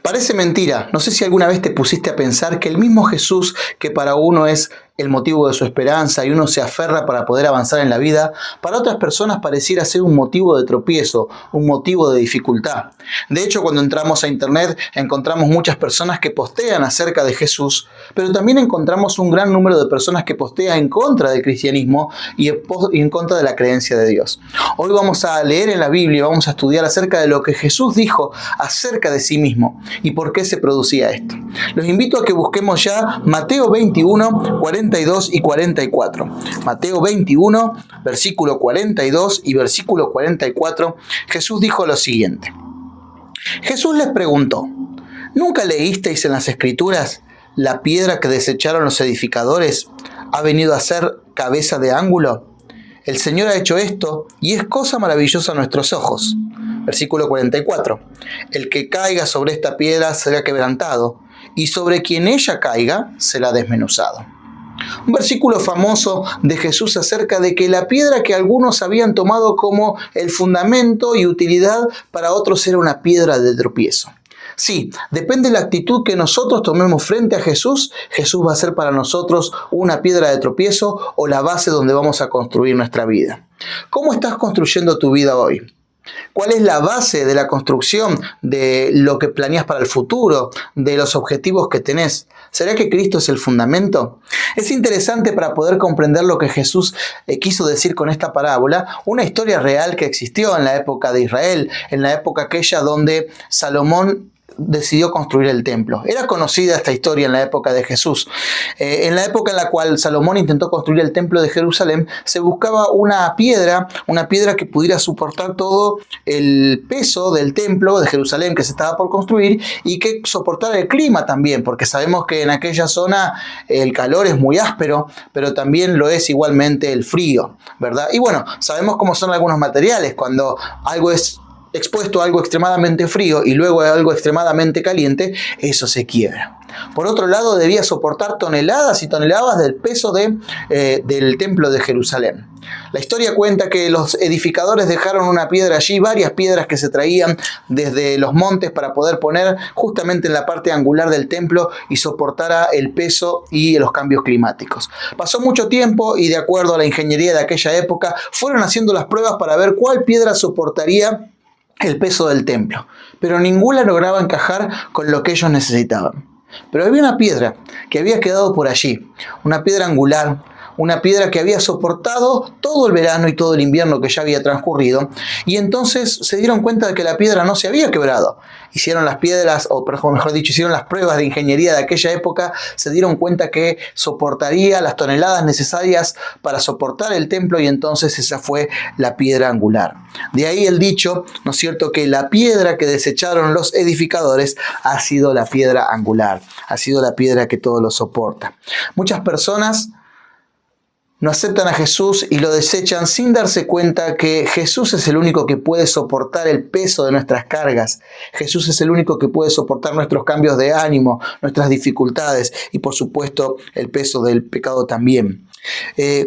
Parece mentira. No sé si alguna vez te pusiste a pensar que el mismo Jesús que para uno es el motivo de su esperanza y uno se aferra para poder avanzar en la vida, para otras personas pareciera ser un motivo de tropiezo, un motivo de dificultad. De hecho, cuando entramos a internet encontramos muchas personas que postean acerca de Jesús, pero también encontramos un gran número de personas que postean en contra del cristianismo y en contra de la creencia de Dios. Hoy vamos a leer en la Biblia, vamos a estudiar acerca de lo que Jesús dijo acerca de sí mismo y por qué se producía esto. Los invito a que busquemos ya Mateo 21, 42 y 44. Mateo 21, versículo 42 y versículo 44, Jesús dijo lo siguiente. Jesús les preguntó, ¿nunca leísteis en las Escrituras la piedra que desecharon los edificadores ha venido a ser cabeza de ángulo? El Señor ha hecho esto y es cosa maravillosa a nuestros ojos. Versículo 44. El que caiga sobre esta piedra será quebrantado, y sobre quien ella caiga será desmenuzado. Un versículo famoso de Jesús acerca de que la piedra que algunos habían tomado como el fundamento y utilidad, para otros era una piedra de tropiezo. Sí, depende de la actitud que nosotros tomemos frente a Jesús, Jesús va a ser para nosotros una piedra de tropiezo o la base donde vamos a construir nuestra vida. ¿Cómo estás construyendo tu vida hoy? ¿Cuál es la base de la construcción de lo que planeas para el futuro, de los objetivos que tenés? ¿Será que Cristo es el fundamento? Es interesante para poder comprender lo que Jesús quiso decir con esta parábola, una historia real que existió en la época de Israel, en la época aquella donde Salomón decidió construir el templo. Era conocida esta historia en la época de Jesús. En la época en la cual Salomón intentó construir el templo de Jerusalén, se buscaba una piedra que pudiera soportar todo el peso del templo de Jerusalén que se estaba por construir y que soportara el clima también, porque sabemos que en aquella zona el calor es muy áspero, pero también lo es igualmente el frío, ¿verdad? Y bueno, sabemos cómo son algunos materiales. Cuando algo es expuesto a algo extremadamente frío y luego a algo extremadamente caliente, eso se quiebra. Por otro lado, debía soportar toneladas y toneladas del peso del templo de Jerusalén. La historia cuenta que los edificadores dejaron una piedra allí, varias piedras que se traían desde los montes para poder poner justamente en la parte angular del templo y soportara el peso y los cambios climáticos. Pasó mucho tiempo y de acuerdo a la ingeniería de aquella época, fueron haciendo las pruebas para ver cuál piedra soportaría el peso del templo, pero ninguna lograba encajar con lo que ellos necesitaban. Pero había una piedra que había quedado por allí, una piedra angular, una piedra que había soportado todo el verano y todo el invierno que ya había transcurrido, y entonces se dieron cuenta de que la piedra no se había quebrado. Hicieron las piedras, o mejor dicho, hicieron las pruebas de ingeniería de aquella época, se dieron cuenta que soportaría las toneladas necesarias para soportar el templo, y entonces esa fue la piedra angular. De ahí el dicho, ¿no es cierto?, que la piedra que desecharon los edificadores ha sido la piedra angular, ha sido la piedra que todo lo soporta. Muchas personas no aceptan a Jesús y lo desechan sin darse cuenta que Jesús es el único que puede soportar el peso de nuestras cargas. Jesús es el único que puede soportar nuestros cambios de ánimo, nuestras dificultades y por supuesto el peso del pecado también.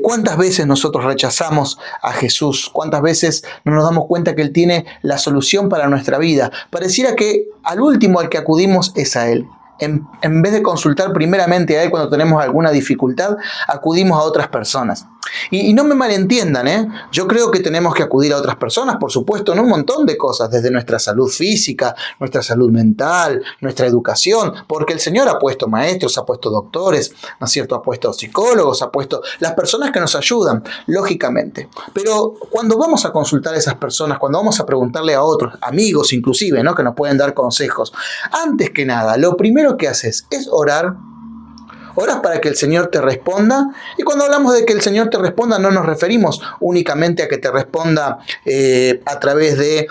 ¿Cuántas veces nosotros rechazamos a Jesús? ¿Cuántas veces no nos damos cuenta que Él tiene la solución para nuestra vida? Pareciera que al último al que acudimos es a Él. En vez de consultar primeramente a Él cuando tenemos alguna dificultad, acudimos a otras personas. Y no me malentiendan, yo creo que tenemos que acudir a otras personas, por supuesto, en un montón de cosas, desde nuestra salud física, nuestra salud mental, nuestra educación, porque el Señor ha puesto maestros, ha puesto doctores, ¿no es cierto?, ha puesto psicólogos, ha puesto las personas que nos ayudan, lógicamente. Pero cuando vamos a consultar a esas personas, cuando vamos a preguntarle a otros, amigos inclusive, ¿no?, que nos pueden dar consejos, antes que nada, lo primero que haces es orar. Oras para que el Señor te responda, y cuando hablamos de que el Señor te responda no nos referimos únicamente a que te responda a través de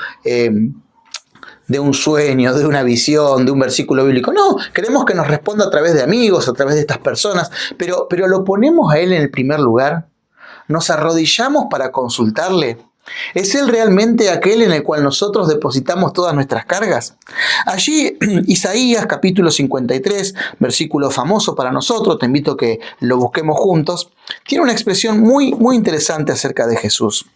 un sueño, de una visión, de un versículo bíblico. No, queremos que nos responda a través de amigos, a través de estas personas, pero lo ponemos a Él en el primer lugar. Nos arrodillamos para consultarle. ¿Es Él realmente aquel en el cual nosotros depositamos todas nuestras cargas? Allí, Isaías capítulo 53, versículo famoso para nosotros, te invito a que lo busquemos juntos, tiene una expresión muy, muy interesante acerca de Jesús.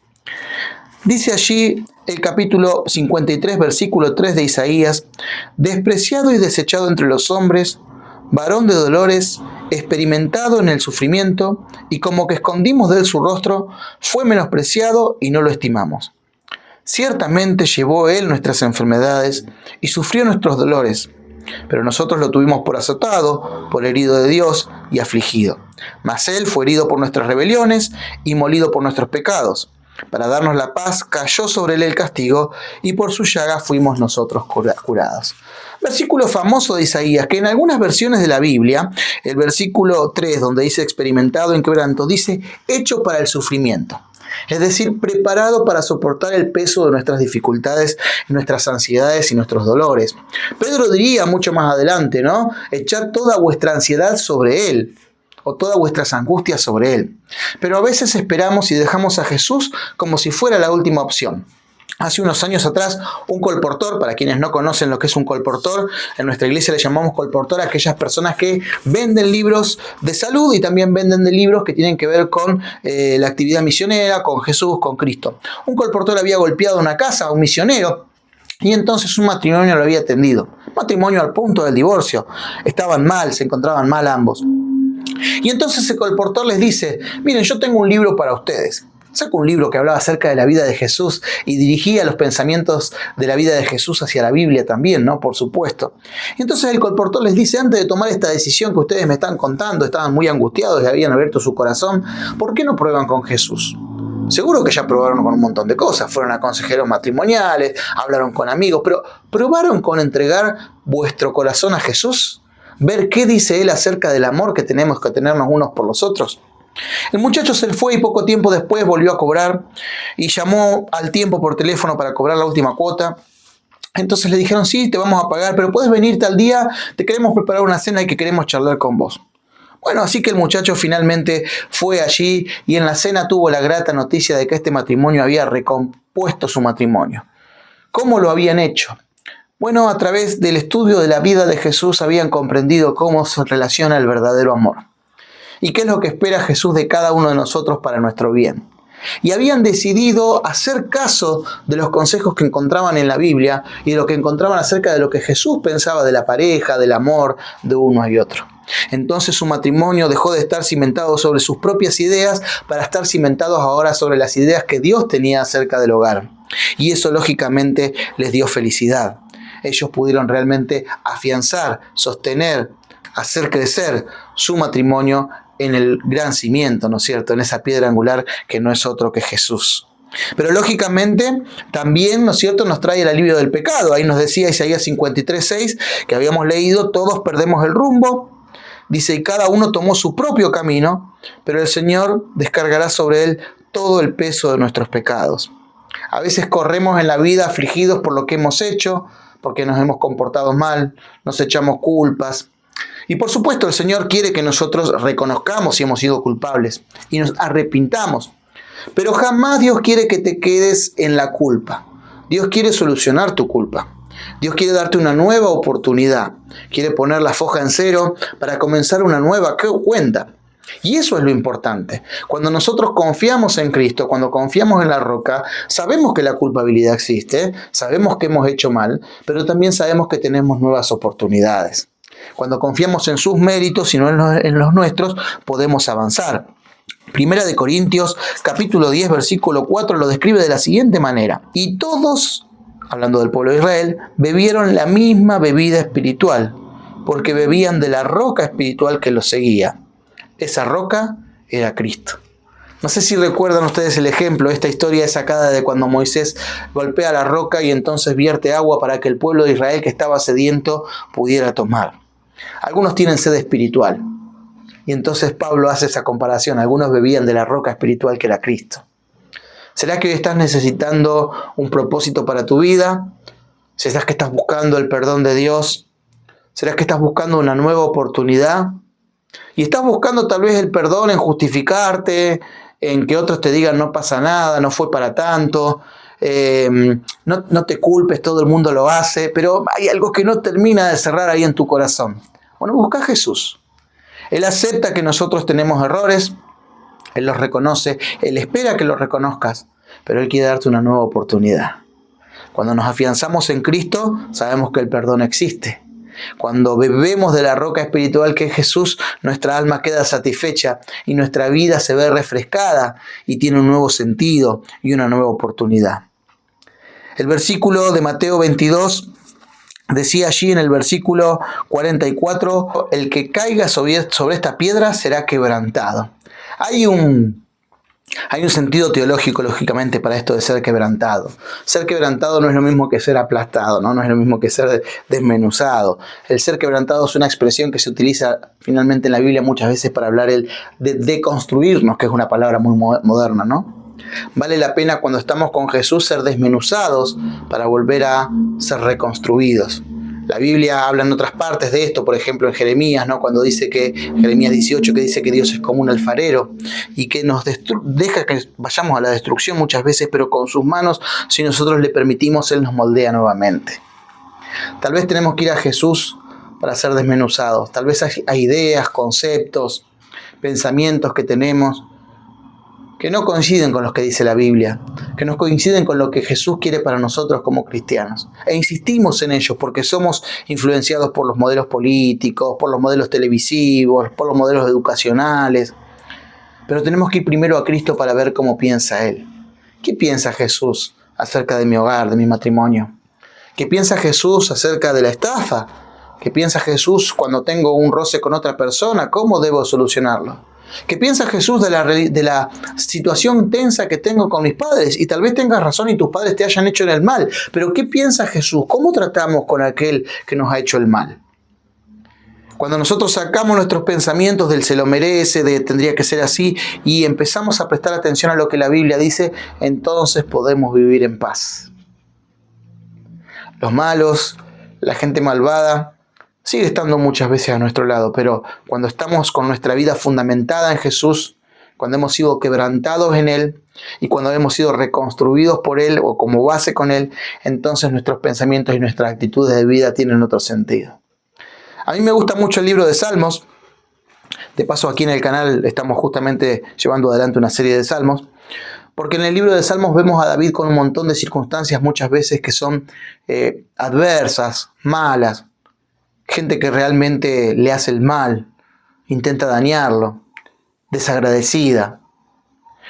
Dice allí el capítulo 53, versículo 3 de Isaías: despreciado y desechado entre los hombres, varón de dolores, experimentado en el sufrimiento, y como que escondimos de él su rostro, fue menospreciado y no lo estimamos. Ciertamente llevó él nuestras enfermedades y sufrió nuestros dolores, pero nosotros lo tuvimos por azotado, por herido de Dios y afligido. Mas él fue herido por nuestras rebeliones y molido por nuestros pecados. Para darnos la paz cayó sobre él el castigo, y por su llaga fuimos nosotros curados. Versículo famoso de Isaías, que en algunas versiones de la Biblia, el versículo 3, donde dice experimentado en quebranto, dice hecho para el sufrimiento. Es decir, preparado para soportar el peso de nuestras dificultades, nuestras ansiedades y nuestros dolores. Pedro diría mucho más adelante, ¿no? Echad toda vuestra ansiedad sobre él, o todas vuestras angustias sobre él. Pero a veces esperamos y dejamos a Jesús como si fuera la última opción. Hace unos años atrás, un colportor, para quienes no conocen lo que es un colportor, en nuestra iglesia le llamamos colportor a aquellas personas que venden libros de salud y también venden de libros que tienen que ver con la actividad misionera, con Jesús, con Cristo. Un colportor había golpeado una casa a un misionero y entonces un matrimonio lo había atendido. Matrimonio al punto del divorcio. Estaban mal, se encontraban mal ambos. Y entonces el colportor les dice: miren, yo tengo un libro para ustedes. Sacó un libro que hablaba acerca de la vida de Jesús y dirigía los pensamientos de la vida de Jesús hacia la Biblia también, ¿no? Por supuesto. Y entonces el colportor les dice: antes de tomar esta decisión que ustedes me están contando, estaban muy angustiados y habían abierto su corazón, ¿por qué no prueban con Jesús? Seguro que ya probaron con un montón de cosas, fueron a consejeros matrimoniales, hablaron con amigos, pero ¿probaron con entregar vuestro corazón a Jesús? Ver qué dice él acerca del amor que tenemos que tenernos unos por los otros. El muchacho se fue y poco tiempo después volvió a cobrar y llamó al tiempo por teléfono para cobrar la última cuota. Entonces le dijeron: sí, te vamos a pagar, pero puedes venir tal día, te queremos preparar una cena y que queremos charlar con vos. Bueno, así que el muchacho finalmente fue allí y en la cena tuvo la grata noticia de que este matrimonio había recompuesto su matrimonio. ¿Cómo lo habían hecho? Bueno, a través del estudio de la vida de Jesús habían comprendido cómo se relaciona el verdadero amor. ¿Y qué es lo que espera Jesús de cada uno de nosotros para nuestro bien? Y habían decidido hacer caso de los consejos que encontraban en la Biblia y de lo que encontraban acerca de lo que Jesús pensaba de la pareja, del amor de uno y otro. Entonces su matrimonio dejó de estar cimentado sobre sus propias ideas para estar cimentados ahora sobre las ideas que Dios tenía acerca del hogar. Y eso lógicamente les dio felicidad. Ellos pudieron realmente afianzar, sostener, hacer crecer su matrimonio en el gran cimiento, ¿no es cierto?, en esa piedra angular que no es otro que Jesús. Pero lógicamente también, ¿no es cierto?, nos trae el alivio del pecado. Ahí nos decía Isaías 53:6, que habíamos leído: todos perdemos el rumbo. Dice: y cada uno tomó su propio camino, pero el Señor descargará sobre él todo el peso de nuestros pecados. A veces corremos en la vida afligidos por lo que hemos hecho, porque nos hemos comportado mal, nos echamos culpas. Y por supuesto el Señor quiere que nosotros reconozcamos si hemos sido culpables y nos arrepintamos. Pero jamás Dios quiere que te quedes en la culpa. Dios quiere solucionar tu culpa. Dios quiere darte una nueva oportunidad. Quiere poner la foja en cero para comenzar una nueva cuenta. Y eso es lo importante. Cuando nosotros confiamos en Cristo, cuando confiamos en la roca, sabemos que la culpabilidad existe, sabemos que hemos hecho mal, pero también sabemos que tenemos nuevas oportunidades. Cuando confiamos en sus méritos y no en los nuestros, podemos avanzar. Primera de Corintios, capítulo 10, versículo 4, lo describe de la siguiente manera: y todos, hablando del pueblo de Israel, bebieron la misma bebida espiritual, porque bebían de la roca espiritual que los seguía. Esa roca era Cristo. No sé si recuerdan ustedes el ejemplo. Esta historia es sacada de cuando Moisés golpea la roca y entonces vierte agua para que el pueblo de Israel que estaba sediento pudiera tomar. Algunos tienen sed espiritual. Y entonces Pablo hace esa comparación. Algunos bebían de la roca espiritual que era Cristo. ¿Será que hoy estás necesitando un propósito para tu vida? ¿Será que estás buscando el perdón de Dios? ¿Será que estás buscando una nueva oportunidad? Y estás buscando tal vez el perdón en justificarte, en que otros te digan no pasa nada, no fue para tanto, no te culpes, todo el mundo lo hace, pero hay algo que no termina de cerrar ahí en tu corazón. Bueno, busca a Jesús. Él acepta que nosotros tenemos errores, Él los reconoce, Él espera que los reconozcas, pero Él quiere darte una nueva oportunidad. Cuando nos afianzamos en Cristo, sabemos que el perdón existe. Cuando bebemos de la roca espiritual que es Jesús, nuestra alma queda satisfecha y nuestra vida se ve refrescada y tiene un nuevo sentido y una nueva oportunidad. El versículo de Mateo 22 decía allí en el versículo 44, el que caiga sobre esta piedra será quebrantado. Hay un sentido teológico, lógicamente, para esto de ser quebrantado. Ser quebrantado no es lo mismo que ser aplastado, ¿no? No es lo mismo que ser desmenuzado. El ser quebrantado es una expresión que se utiliza finalmente en la Biblia muchas veces para hablar de deconstruirnos, que es una palabra muy moderna, ¿no? Vale la pena cuando estamos con Jesús ser desmenuzados para volver a ser reconstruidos. La Biblia habla en otras partes de esto, por ejemplo en Jeremías, ¿no? Cuando dice que, Jeremías 18, que dice que Dios es como un alfarero y que nos deja que vayamos a la destrucción muchas veces, pero con sus manos, si nosotros le permitimos, Él nos moldea nuevamente. Tal vez tenemos que ir a Jesús para ser desmenuzados. Tal vez hay ideas, conceptos, pensamientos que tenemos que no coinciden con los que dice la Biblia, que no coinciden con lo que Jesús quiere para nosotros como cristianos. E insistimos en ellos porque somos influenciados por los modelos políticos, por los modelos televisivos, por los modelos educacionales. Pero tenemos que ir primero a Cristo para ver cómo piensa Él. ¿Qué piensa Jesús acerca de mi hogar, de mi matrimonio? ¿Qué piensa Jesús acerca de la estafa? ¿Qué piensa Jesús cuando tengo un roce con otra persona? ¿Cómo debo solucionarlo? ¿Qué piensa Jesús de la situación tensa que tengo con mis padres? Y tal vez tengas razón y tus padres te hayan hecho el mal. Pero ¿qué piensa Jesús? ¿Cómo tratamos con aquel que nos ha hecho el mal? Cuando nosotros sacamos nuestros pensamientos del se lo merece, de tendría que ser así, y empezamos a prestar atención a lo que la Biblia dice, entonces podemos vivir en paz. Los malos, la gente malvada, sigue estando muchas veces a nuestro lado, pero cuando estamos con nuestra vida fundamentada en Jesús, cuando hemos sido quebrantados en Él y cuando hemos sido reconstruidos por Él o como base con Él, entonces nuestros pensamientos y nuestras actitudes de vida tienen otro sentido. A mí me gusta mucho el libro de Salmos. De paso, aquí en el canal estamos justamente llevando adelante una serie de Salmos, porque en el libro de Salmos vemos a David con un montón de circunstancias muchas veces que son adversas, malas. Gente que realmente le hace el mal, intenta dañarlo, desagradecida.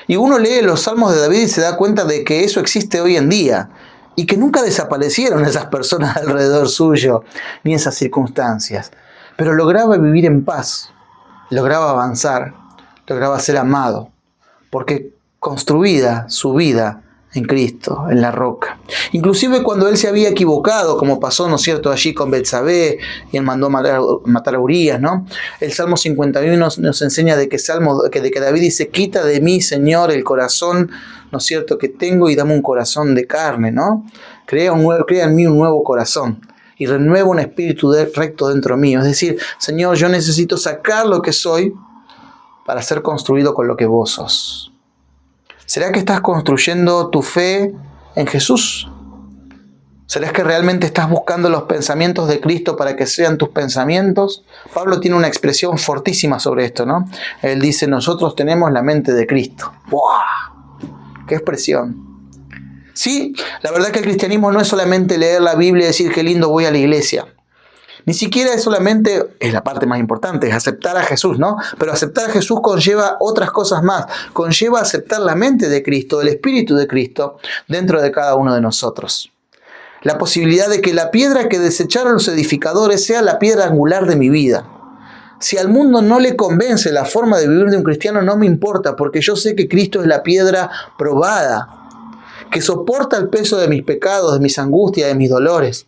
Y uno lee los salmos de David y se da cuenta de que eso existe hoy en día y que nunca desaparecieron esas personas alrededor suyo, ni esas circunstancias. Pero lograba vivir en paz, lograba avanzar, lograba ser amado, porque construida su vida en Cristo, en la roca. Inclusive cuando él se había equivocado, como pasó, ¿no es cierto?, allí con Betsabé, y él mandó matar a Urías, ¿no? El Salmo 51 nos enseña de que David dice, quita de mí, Señor, el corazón, ¿no es cierto?, que tengo y dame un corazón de carne, ¿no? Crea en mí un nuevo corazón y renueva un espíritu recto dentro mío. Es decir, Señor, yo necesito sacar lo que soy para ser construido con lo que vos sos. ¿Será que estás construyendo tu fe en Jesús? ¿Será que realmente estás buscando los pensamientos de Cristo para que sean tus pensamientos? Pablo tiene una expresión fortísima sobre esto, ¿no? Él dice, nosotros tenemos la mente de Cristo. ¡Wow! ¡Qué expresión! Sí, la verdad que el cristianismo no es solamente leer la Biblia y decir qué lindo voy a la iglesia. Ni siquiera es solamente, es la parte más importante, es aceptar a Jesús, ¿no? Pero aceptar a Jesús conlleva otras cosas más. Conlleva aceptar la mente de Cristo, el Espíritu de Cristo dentro de cada uno de nosotros. La posibilidad de que la piedra que desecharon los edificadores sea la piedra angular de mi vida. Si al mundo no le convence la forma de vivir de un cristiano, no me importa, porque yo sé que Cristo es la piedra probada, que soporta el peso de mis pecados, de mis angustias, de mis dolores,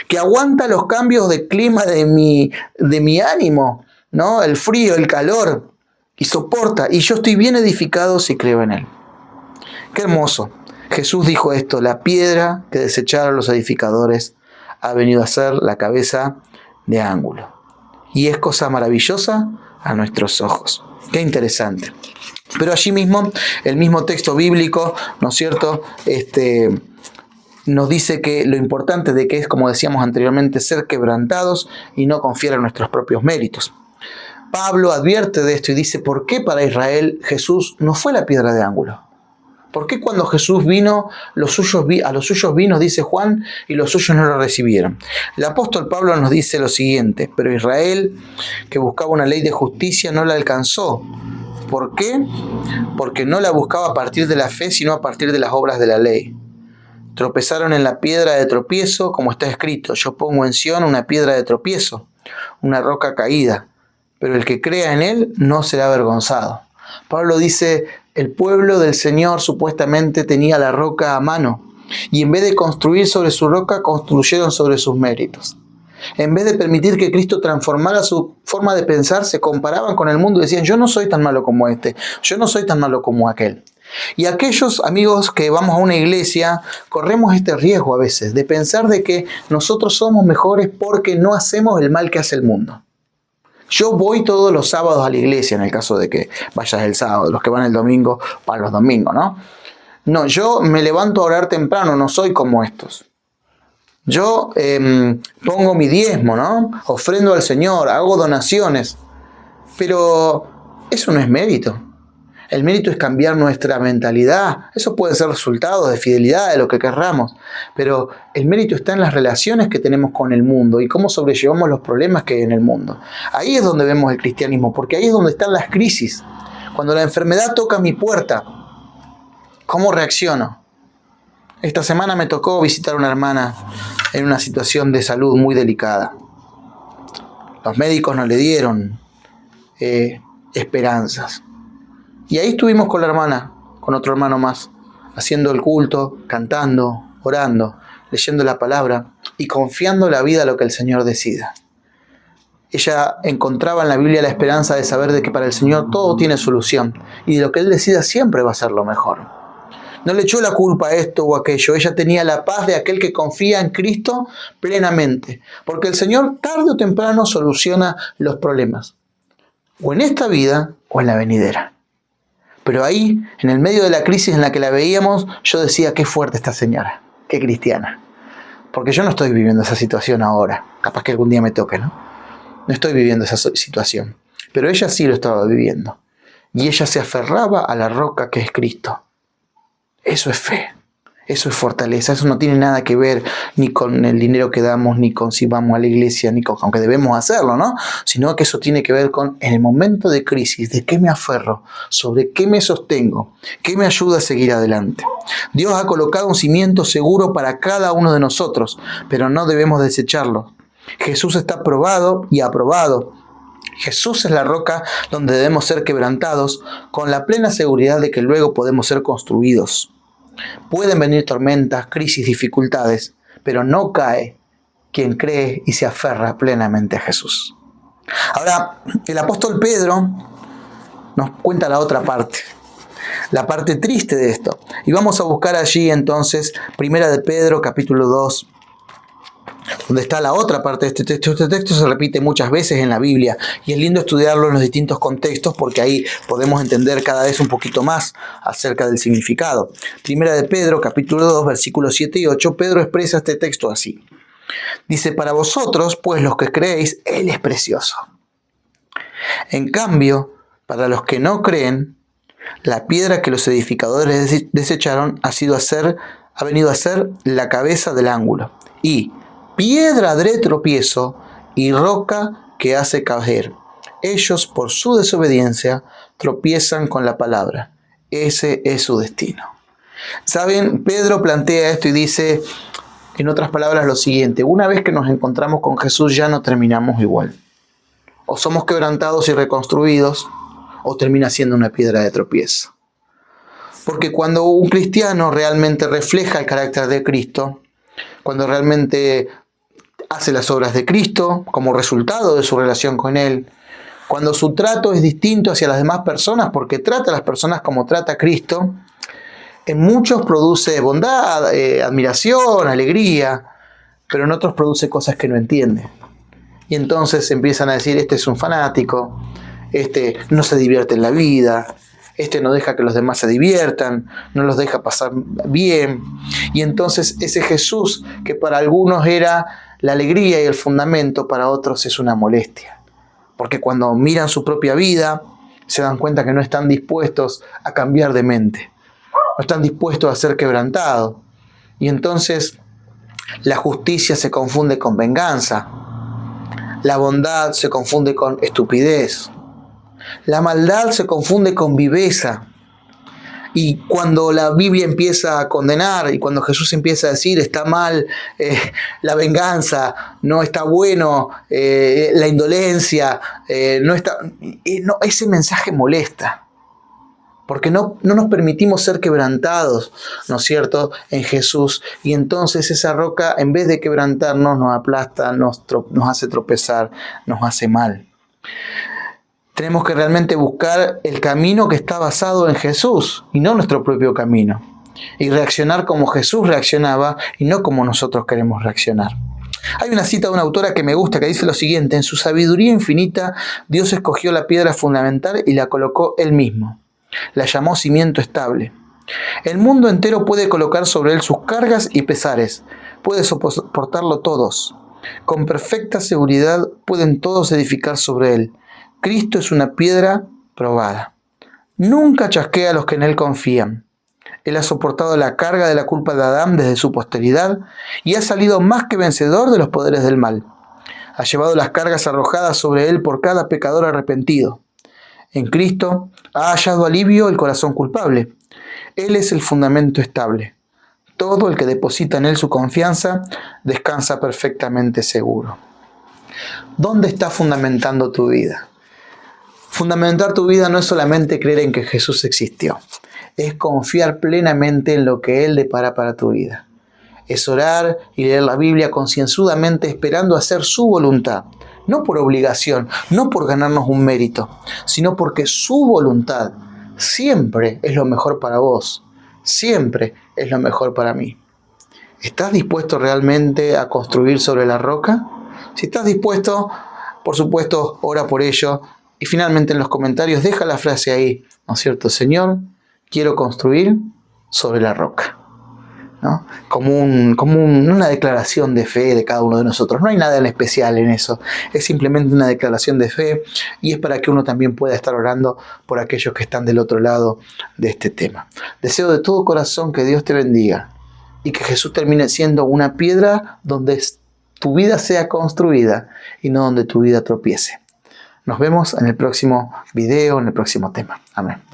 que aguanta los cambios de clima de mi ánimo, ¿no? El frío, el calor, y soporta, y yo estoy bien edificado si creo en Él. ¡Qué hermoso! Jesús dijo esto, la piedra que desecharon los edificadores ha venido a ser la cabeza de ángulo. Y es cosa maravillosa a nuestros ojos. ¡Qué interesante! Pero allí mismo, el mismo texto bíblico, ¿no es cierto?, nos dice que lo importante de que es, como decíamos anteriormente, ser quebrantados y no confiar en nuestros propios méritos. Pablo advierte de esto y dice, ¿por qué para Israel Jesús no fue la piedra de ángulo? ¿Por qué cuando Jesús vino, a los suyos vino, dice Juan, y los suyos no lo recibieron? El apóstol Pablo nos dice lo siguiente: pero Israel, que buscaba una ley de justicia, no la alcanzó. ¿Por qué? Porque no la buscaba a partir de la fe, sino a partir de las obras de la ley. Tropezaron en la piedra de tropiezo, como está escrito: yo pongo en Sión una piedra de tropiezo, una roca caída, pero el que crea en él no será avergonzado. Pablo dice: el pueblo del Señor supuestamente tenía la roca a mano, y en vez de construir sobre su roca, construyeron sobre sus méritos. En vez de permitir que Cristo transformara su forma de pensar, se comparaban con el mundo y decían: yo no soy tan malo como este, yo no soy tan malo como aquel. Y aquellos amigos que vamos a una iglesia, corremos este riesgo a veces de pensar de que nosotros somos mejores porque no hacemos el mal que hace el mundo. Yo voy todos los sábados a la iglesia, en el caso de que vayas el sábado. Los que van el domingo, van los domingos, ¿no? No, yo me levanto a orar temprano, no soy como estos. Yo pongo mi diezmo, ¿no? Ofrendo al Señor, hago donaciones. Pero eso no es mérito. El mérito es cambiar nuestra mentalidad. Eso puede ser resultado de fidelidad, de lo que querramos. Pero el mérito está en las relaciones que tenemos con el mundo y cómo sobrellevamos los problemas que hay en el mundo. Ahí es donde vemos el cristianismo, porque ahí es donde están las crisis. Cuando la enfermedad toca mi puerta, ¿cómo reacciono? Esta semana me tocó visitar a una hermana en una situación de salud muy delicada. Los médicos no le dieron esperanzas. Y ahí estuvimos con la hermana, con otro hermano más, haciendo el culto, cantando, orando, leyendo la palabra y confiando la vida a lo que el Señor decida. Ella encontraba en la Biblia la esperanza de saber de que para el Señor todo tiene solución y de lo que Él decida siempre va a ser lo mejor. No le echó la culpa a esto o aquello. Ella tenía la paz de aquel que confía en Cristo plenamente, porque el Señor tarde o temprano soluciona los problemas, o en esta vida o en la venidera. Pero ahí, en el medio de la crisis en la que la veíamos, yo decía: qué fuerte esta señora, qué cristiana. Porque yo no estoy viviendo esa situación ahora. Capaz que algún día me toque, ¿no? No estoy viviendo esa situación. Pero ella sí lo estaba viviendo. Y ella se aferraba a la roca que es Cristo. Eso es fe. Eso es fortaleza. Eso no tiene nada que ver ni con el dinero que damos, ni con si vamos a la iglesia, ni con, aunque debemos hacerlo, ¿no? Sino que eso tiene que ver con, en el momento de crisis, ¿de qué me aferro? ¿Sobre qué me sostengo? ¿Qué me ayuda a seguir adelante? Dios ha colocado un cimiento seguro para cada uno de nosotros, pero no debemos desecharlo. Jesús está probado y aprobado. Jesús es la roca donde debemos ser quebrantados, con la plena seguridad de que luego podemos ser construidos. Pueden venir tormentas, crisis, dificultades, pero no cae quien cree y se aferra plenamente a Jesús. Ahora, el apóstol Pedro nos cuenta la otra parte, la parte triste de esto. Y vamos a buscar allí entonces, Primera de Pedro, capítulo 2, donde está la otra parte de este texto. Este texto se repite muchas veces en la Biblia y es lindo estudiarlo en los distintos contextos porque ahí podemos entender cada vez un poquito más acerca del significado. Primera de Pedro, capítulo 2, versículos 7 y 8, Pedro expresa este texto así. Dice: para vosotros, pues los que creéis, Él es precioso. En cambio, para los que no creen, la piedra que los edificadores desecharon ha venido a ser la cabeza del ángulo y piedra de tropiezo y roca que hace caer. Ellos, por su desobediencia, tropiezan con la palabra. Ese es su destino. ¿Saben? Pedro plantea esto y dice, en otras palabras, lo siguiente: una vez que nos encontramos con Jesús ya no terminamos igual. O somos quebrantados y reconstruidos, o termina siendo una piedra de tropiezo. Porque cuando un cristiano realmente refleja el carácter de Cristo, cuando realmente hace las obras de Cristo como resultado de su relación con Él, cuando su trato es distinto hacia las demás personas porque trata a las personas como trata a Cristo, en muchos produce bondad, admiración, alegría, pero en otros produce cosas que no entiende. Y entonces empiezan a decir: este es un fanático, este no se divierte en la vida, este no deja que los demás se diviertan, no los deja pasar bien. Y entonces ese Jesús que para algunos era la alegría y el fundamento, para otros es una molestia. Porque cuando miran su propia vida, se dan cuenta que no están dispuestos a cambiar de mente. no están dispuestos a ser quebrantados. Y entonces la justicia se confunde con venganza, la bondad se confunde con estupidez, la maldad se confunde con viveza. Y cuando la Biblia empieza a condenar y cuando Jesús empieza a decir está mal la venganza, no está bueno la indolencia, ese mensaje molesta. Porque no nos permitimos ser quebrantados, ¿no es cierto?, en Jesús. Y entonces esa roca, en vez de quebrantarnos, nos aplasta, nos hace tropezar, nos hace mal. Tenemos que realmente buscar el camino que está basado en Jesús y no nuestro propio camino. Y reaccionar como Jesús reaccionaba y no como nosotros queremos reaccionar. Hay una cita de una autora que me gusta que dice lo siguiente: en su sabiduría infinita, Dios escogió la piedra fundamental y la colocó Él mismo. La llamó cimiento estable. El mundo entero puede colocar sobre él sus cargas y pesares. Puede soportarlo todos. Con perfecta seguridad pueden todos edificar sobre él. Cristo es una piedra probada. Nunca chasquea a los que en él confían. Él ha soportado la carga de la culpa de Adán desde su posteridad y ha salido más que vencedor de los poderes del mal. Ha llevado las cargas arrojadas sobre él por cada pecador arrepentido. En Cristo ha hallado alivio el corazón culpable. Él es el fundamento estable. Todo el que deposita en él su confianza descansa perfectamente seguro. ¿Dónde estás fundamentando tu vida? Fundamentar tu vida no es solamente creer en que Jesús existió. Es confiar plenamente en lo que Él depara para tu vida. Es orar y leer la Biblia concienzudamente esperando hacer su voluntad. No por obligación, no por ganarnos un mérito, sino porque su voluntad siempre es lo mejor para vos, siempre es lo mejor para mí. ¿Estás dispuesto realmente a construir sobre la roca? Si estás dispuesto, por supuesto, ora por ello. Y finalmente en los comentarios deja la frase ahí, ¿no es cierto? Señor, quiero construir sobre la roca. ¿No? Como una declaración de fe de cada uno de nosotros. No hay nada en especial en eso. Es simplemente una declaración de fe y es para que uno también pueda estar orando por aquellos que están del otro lado de este tema. Deseo de todo corazón que Dios te bendiga y que Jesús termine siendo una piedra donde tu vida sea construida y no donde tu vida tropiece. Nos vemos en el próximo video, en el próximo tema. Amén.